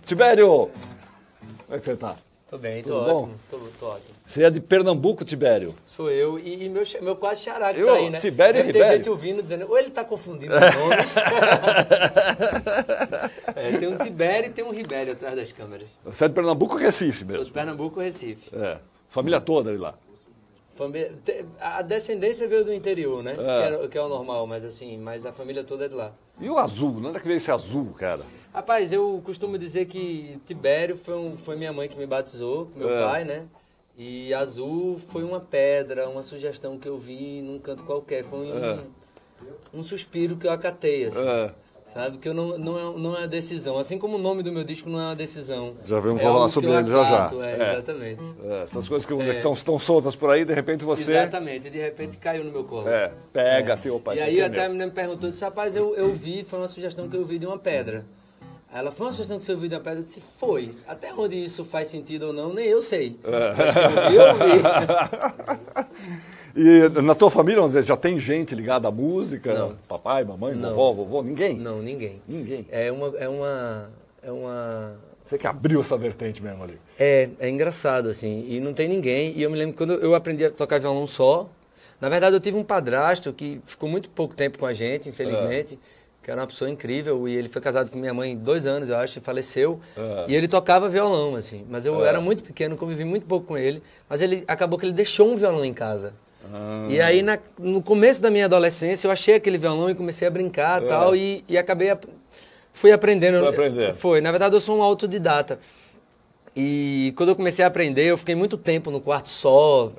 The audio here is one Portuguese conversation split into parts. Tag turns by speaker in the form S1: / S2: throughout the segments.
S1: Tibério! Como é que você tá?
S2: Tô bem,
S1: Tudo
S2: tô
S1: bom?
S2: ótimo. Tô ótimo.
S1: Você é de Pernambuco, Tibério?
S2: Sou eu e meu quase xará que
S1: Eu,
S2: tá aí, né?
S1: Tibério e
S2: Deve ter
S1: Ribério?
S2: gente ouvindo dizendo, ou ele tá confundindo os nomes. Tem um Tibério e tem um Ribério atrás das câmeras.
S1: Você é de Pernambuco ou Recife
S2: Sou
S1: mesmo?
S2: de Pernambuco, Recife.
S1: É. Família toda ali lá.
S2: A descendência veio do interior, né?
S1: É.
S2: Que é o normal, mas a família toda é de lá.
S1: E o azul? Onde é que veio esse azul, cara?
S2: Rapaz, eu costumo dizer que Tibério foi minha mãe que me batizou, meu pai, né? E azul foi uma pedra, uma sugestão que eu vi num canto qualquer. Foi um suspiro que eu acatei, assim. Sabe? Que eu não é uma decisão. Assim como o nome do meu disco não é uma decisão.
S1: Já vamos
S2: é
S1: falar
S2: algo
S1: sobre
S2: que eu
S1: ele já já.
S2: acato, exatamente.
S1: Essas coisas que estão soltas por aí, de repente você...
S2: Exatamente, de repente caiu no meu colo.
S1: Pega assim, opa,
S2: E
S1: isso
S2: aí
S1: aqui é
S2: até a
S1: meu.
S2: menina me perguntou, disse, rapaz, eu vi, foi uma sugestão que eu vi de uma pedra. Aí ela, foi uma sugestão que você ouviu de uma pedra? Eu disse, foi. Até onde isso faz sentido ou não, nem eu sei. Mas que eu vi.
S1: E na tua família, vamos dizer, já tem gente ligada à música?
S2: Não.
S1: Papai, mamãe,
S2: Não.
S1: vovó, ninguém?
S2: Não, ninguém.
S1: Ninguém.
S2: É uma...
S1: Você que abriu essa vertente mesmo ali.
S2: É engraçado, assim, e não tem ninguém. E eu me lembro que quando eu aprendi a tocar violão só, na verdade eu tive um padrasto que ficou muito pouco tempo com a gente, infelizmente, que era uma pessoa incrível, e ele foi casado com minha mãe 2 anos, eu acho, e faleceu. E ele tocava violão, assim, mas eu era muito pequeno, convivi muito pouco com ele, mas ele acabou que ele deixou um violão em casa. E aí, no começo da minha adolescência, eu achei aquele violão e comecei a brincar tal, e acabei... Fui aprendendo. Na verdade, eu sou um autodidata. E quando eu comecei a aprender, eu fiquei muito tempo no quarto só,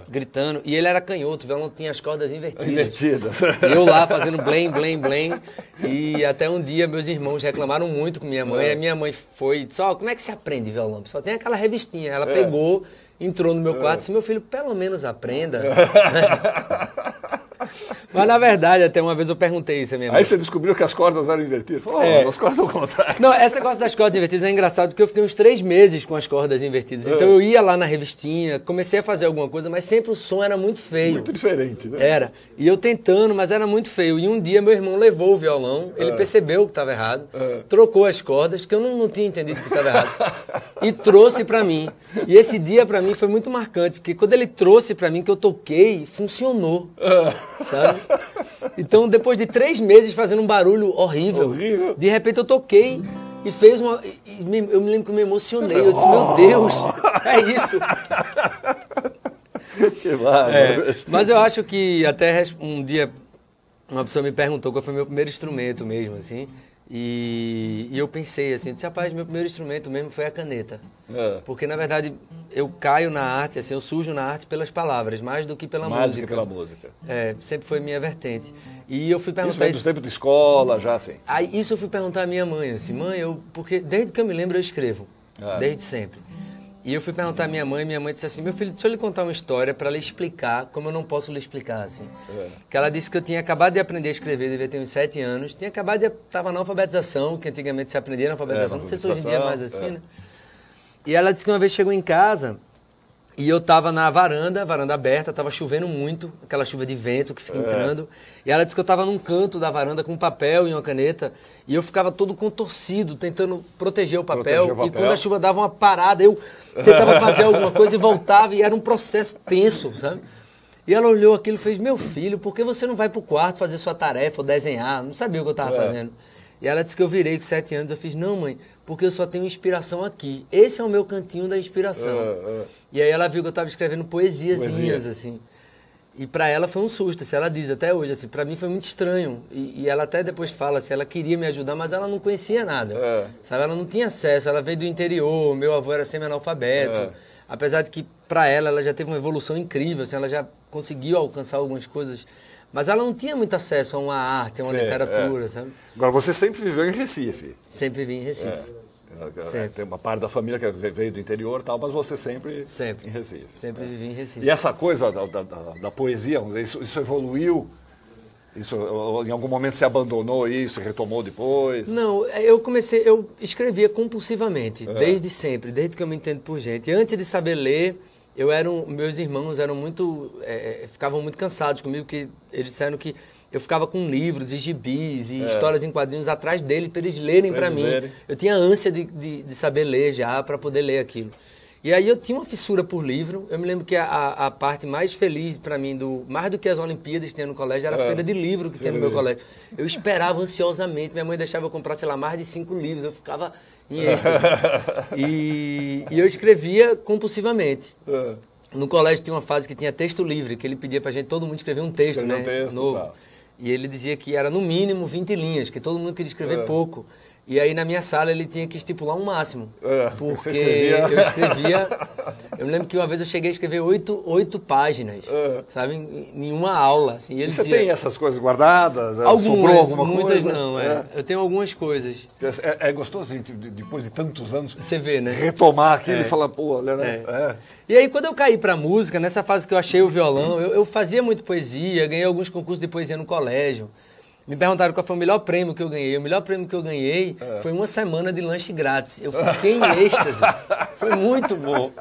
S2: gritando. E ele era canhoto, o violão tinha as cordas invertidas. E eu lá fazendo blém, blém, blém. E até um dia meus irmãos reclamaram muito com minha mãe. A minha mãe foi e disse, como é que se aprende violão? Só tem aquela revistinha. Ela pegou, entrou no meu quarto e disse, meu filho, pelo menos aprenda. Mas na verdade, até uma vez eu perguntei isso à minha mãe.
S1: Aí você descobriu que as cordas eram invertidas. Falou, as cordas ao contrário.
S2: Não, essa coisa das cordas invertidas é engraçado porque eu fiquei uns 3 meses com as cordas invertidas. Então eu ia lá na revistinha, comecei a fazer alguma coisa, mas sempre o som era muito feio.
S1: Muito diferente, né?
S2: Era. E eu tentando, mas era muito feio. E um dia meu irmão levou o violão, ele percebeu que estava errado, trocou as cordas, que eu não tinha entendido que estava errado, e trouxe pra mim. E esse dia pra mim foi muito marcante, porque quando ele trouxe pra mim, que eu toquei, funcionou. Sabe? Então, depois de 3 meses fazendo um barulho horrível, de repente eu toquei e fez uma... eu me lembro que eu me emocionei. Eu disse, meu Deus, é isso.
S1: Que maravilha.
S2: Mas eu acho que até um dia uma pessoa me perguntou qual foi o meu primeiro instrumento mesmo, assim. E eu pensei assim, disse, rapaz, meu primeiro instrumento mesmo foi a caneta. Porque, na verdade, eu caio na arte, assim, eu surjo na arte pelas palavras, mais do que pela música.
S1: Mais do que pela música.
S2: Sempre foi minha vertente. E eu fui perguntar
S1: isso. Isso dos tempos de escola, já assim.
S2: Aí, isso eu fui perguntar à minha mãe, assim, porque desde que eu me lembro eu escrevo, desde sempre. E eu fui perguntar à minha mãe disse assim, meu filho, deixa eu lhe contar uma história para lhe explicar, como eu não posso lhe explicar, assim. Que ela disse que eu tinha acabado de aprender a escrever, devia ter uns 7 anos, estava na alfabetização, que antigamente se aprendia na alfabetização, não sei se hoje em dia é mais assim, né? E ela disse que uma vez chegou em casa e eu estava na varanda aberta, estava chovendo muito, aquela chuva de vento que fica entrando. E ela disse que eu estava num canto da varanda com um papel e uma caneta e eu ficava todo contorcido, tentando proteger o papel. E quando a chuva dava uma parada, eu tentava fazer alguma coisa e voltava e era um processo tenso, sabe? E ela olhou aquilo e fez, meu filho, por que você não vai pro quarto fazer sua tarefa ou desenhar? Não sabia o que eu estava fazendo. E ela disse que eu virei com 7 anos, eu fiz, não mãe, porque eu só tenho inspiração aqui. Esse é o meu cantinho da inspiração. E aí ela viu que eu estava escrevendo poesiazinhas, assim. E para ela foi um susto, assim, ela diz até hoje, assim, para mim foi muito estranho. E ela até depois fala, assim, ela queria me ajudar, mas ela não conhecia nada. Sabe? Ela não tinha acesso, ela veio do interior, meu avô era semi-analfabeto. Apesar de que para ela já teve uma evolução incrível, assim, ela já conseguiu alcançar algumas coisas. Mas ela não tinha muito acesso a uma arte, a uma literatura, sabe?
S1: Agora, você sempre viveu em Recife.
S2: Sempre vivi em Recife.
S1: Tem uma parte da família que veio do interior e tal, mas você sempre em Recife.
S2: Sempre vivi em Recife.
S1: E essa coisa da poesia, vamos dizer, isso evoluiu? Isso, em algum momento você abandonou isso, retomou depois?
S2: Não, eu escrevia compulsivamente, desde sempre, desde que eu me entendo por gente. Antes de saber ler, meus irmãos eram muito, ficavam muito cansados comigo, porque eles disseram que eu ficava com livros e gibis e histórias em quadrinhos atrás dele para eles lerem para mim. Eu tinha ânsia de saber ler já para poder ler aquilo. E aí eu tinha uma fissura por livro. Eu me lembro que a parte mais feliz para mim, mais do que as Olimpíadas que tinha no colégio, era a feira de livro que tinha no meu colégio. Eu esperava ansiosamente. Minha mãe deixava eu comprar, sei lá, mais de 5 livros. Eu ficava em êxtase. E eu escrevia compulsivamente. No colégio tinha uma fase que tinha texto livre, que ele pedia pra gente, todo mundo escrever um texto, né? Novo. Tá. E ele dizia que era no mínimo 20 linhas, que todo mundo queria escrever pouco. E aí na minha sala ele tinha que estipular um máximo. Porque eu escrevia... Eu me lembro que uma vez eu cheguei a escrever 8 páginas, sabe? Em uma aula. Assim, e
S1: você tem essas coisas guardadas?
S2: Sobrou alguma muitas coisa? Não, eu tenho algumas coisas.
S1: É gostoso, depois de tantos anos,
S2: você vê, né?
S1: Retomar aquilo e falar, pô, olha, né?
S2: E aí quando eu caí pra música, nessa fase que eu achei o violão, eu fazia muito poesia, ganhei alguns concursos de poesia no colégio. Me perguntaram qual foi o melhor prêmio que eu ganhei. O melhor prêmio que eu ganhei foi uma semana de lanche grátis. Eu fiquei em êxtase. Foi muito bom.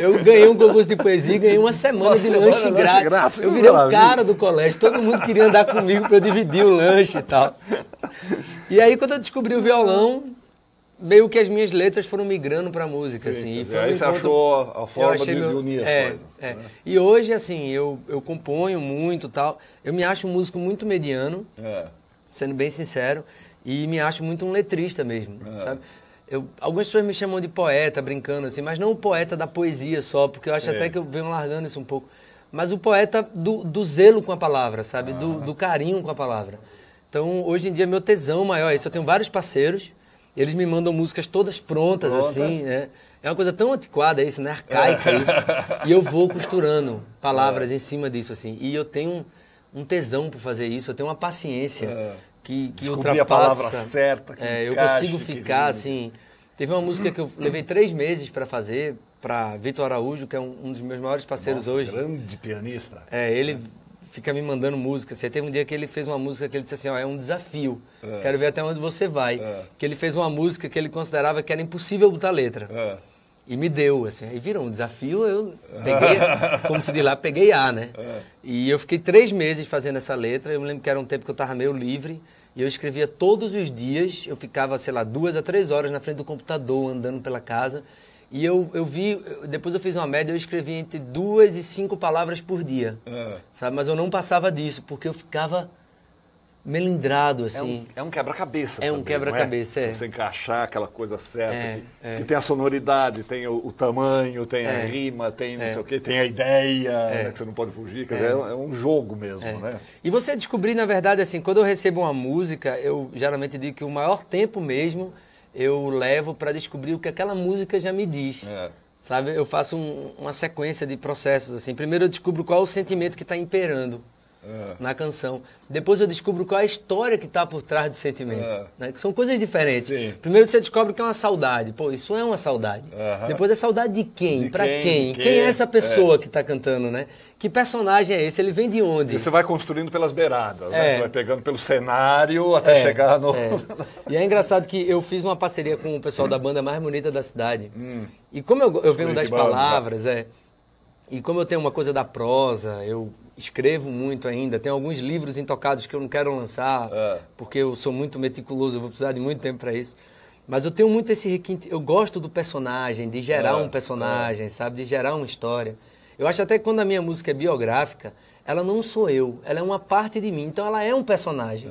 S2: Eu ganhei um concurso de poesia e ganhei uma semana de lanche grátis. Eu virei o cara do colégio. Todo mundo queria andar comigo para eu dividir o lanche e tal. E aí, quando eu descobri o violão, meio que as minhas letras foram migrando para a música.
S1: Sim,
S2: assim.
S1: E aí você achou a forma de unir as coisas. Né?
S2: E hoje, assim, eu componho muito e tal. Eu me acho um músico muito mediano, sendo bem sincero, e me acho muito um letrista mesmo, sabe? Algumas pessoas me chamam de poeta, brincando assim, mas não o poeta da poesia só, porque eu acho até que eu venho largando isso um pouco. Mas o poeta do zelo com a palavra, sabe? Do carinho com a palavra. Então, hoje em dia, meu tesão maior é isso. Eu tenho vários parceiros, eles me mandam músicas todas prontas, assim, né? É uma coisa tão antiquada isso, né? Arcaica isso. E eu vou costurando palavras em cima disso, assim. E eu tenho um tesão por fazer isso, eu tenho uma paciência que ultrapassa...
S1: a palavra certa, que
S2: eu consigo ficar, assim... Teve uma música que eu levei 3 meses para fazer, para Vitor Araújo, que é um dos meus maiores parceiros hoje.
S1: Grande pianista.
S2: Ele fica me mandando música. Assim, teve um dia que ele fez uma música que ele disse assim, é um desafio. Quero ver até onde você vai. Que ele fez uma música que ele considerava que era impossível botar letra. E me deu, assim. Aí virou um desafio, eu peguei, como se diz lá, peguei A, né? E eu fiquei 3 meses fazendo essa letra. Eu me lembro que era um tempo que eu estava meio livre. E eu escrevia todos os dias. Eu ficava, sei lá, 2 a 3 horas na frente do computador, andando pela casa. E eu vi, depois eu fiz uma média, eu escrevia entre 2 e 5 palavras por dia, sabe? Mas eu não passava disso, porque eu ficava melindrado, assim.
S1: É um quebra-cabeça.
S2: Um quebra-cabeça,
S1: Se você encaixar aquela coisa certa, que tem a sonoridade, tem o tamanho, tem a rima, tem não sei o quê, tem a ideia, né, que você não pode fugir, quer dizer, é um jogo mesmo, né?
S2: E você descobrir, na verdade, assim, quando eu recebo uma música, eu geralmente digo que o maior tempo mesmo eu levo para descobrir o que aquela música já me diz, sabe? Eu faço uma sequência de processos, assim. Primeiro eu descubro qual é o sentimento que está imperando na canção. Depois eu descubro qual é a história que está por trás do sentimento, né? Que são coisas diferentes.
S1: Sim.
S2: Primeiro você descobre que é uma saudade. Pô, isso é uma saudade. Depois é saudade de quem? Para quem? Quem é essa pessoa que está cantando, né? Que personagem é esse? Ele vem de onde?
S1: Você vai construindo pelas beiradas, né? Você vai pegando pelo cenário até chegar no...
S2: E é engraçado que eu fiz uma parceria com o pessoal da banda mais bonita da cidade. E como eu venho das palavras, e como eu tenho uma coisa da prosa, eu escrevo muito ainda, tenho alguns livros intocados que eu não quero lançar, porque eu sou muito meticuloso, eu vou precisar de muito tempo para isso. Mas eu tenho muito esse requinte, eu gosto do personagem, de gerar um personagem, sabe? De gerar uma história. Eu acho até que quando a minha música é biográfica, ela não sou eu, ela é uma parte de mim, então ela é um personagem.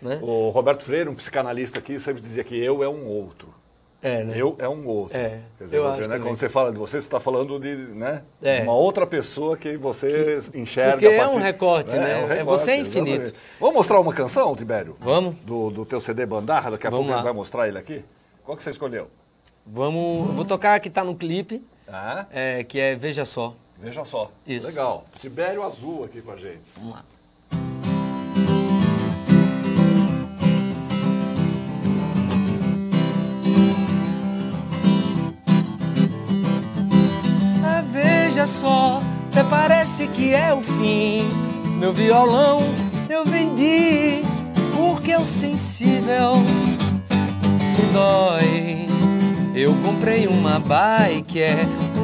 S2: Né?
S1: O Roberto Freire, um psicanalista aqui, sempre dizia que eu é um outro.
S2: Né?
S1: Eu é um outro. Quer dizer,
S2: você,
S1: né, quando você fala de você está falando de, né, de uma outra pessoa que você enxerga.
S2: Porque é um recorte, né?
S1: É um recorte,
S2: você é infinito.
S1: Exatamente. Vamos mostrar uma canção, Tibério?
S2: Vamos.
S1: Do teu CD Bandarra, daqui a pouco a gente vai mostrar ele aqui. Qual que você escolheu?
S2: Vamos, eu vou tocar que está no clipe, que é Veja Só.
S1: Veja Só.
S2: Isso.
S1: Legal. Tibério Azul aqui com a gente.
S2: Vamos lá. Veja só, até parece que é o fim. Meu violão eu vendi, porque o sensível me dói. Eu comprei uma bike,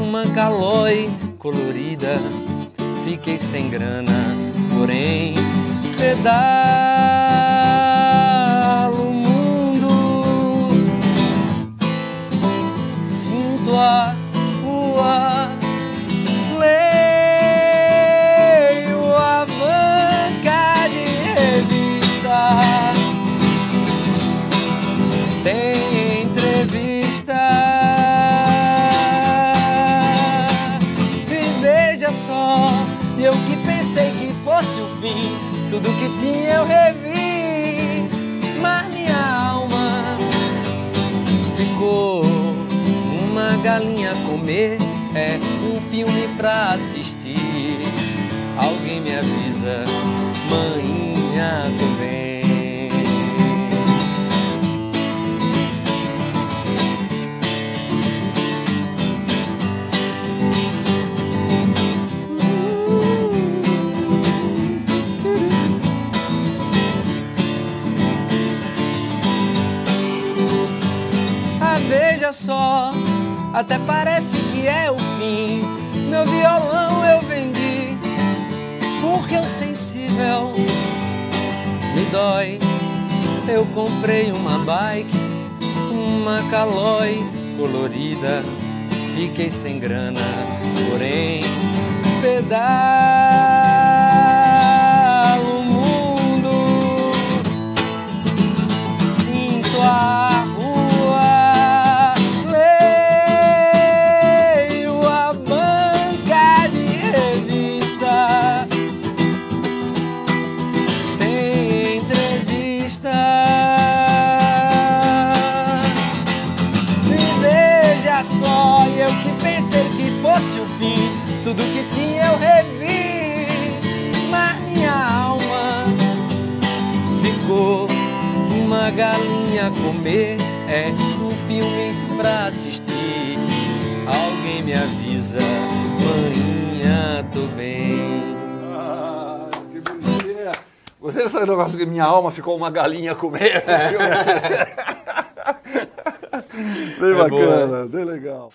S2: uma calói colorida. Fiquei sem grana, porém pedalo o mundo. Sinto a rua, leio a banca de revista. Tem entrevista. E veja só, eu que pensei que fosse o fim, tudo que tinha eu revi, mas minha alma ficou uma galinha a comer, é um filme pra assistir. Alguém me avisa, manhinha, tô bem. Veja só, até parece que é o fim. Meu violão eu vendi, porque o sensível me dói. Eu comprei uma bike, uma calói colorida. Fiquei sem grana, porém pedalo o mundo. Sinto a só, eu que pensei que fosse o fim, tudo que tinha eu revi, mas minha alma ficou uma galinha a comer, é um filme pra assistir. Alguém me avisa, manhinha, tô bem.
S1: Que bonitinha. Gostei desse negócio que minha alma ficou uma galinha a comer. Bem bacana, bem legal.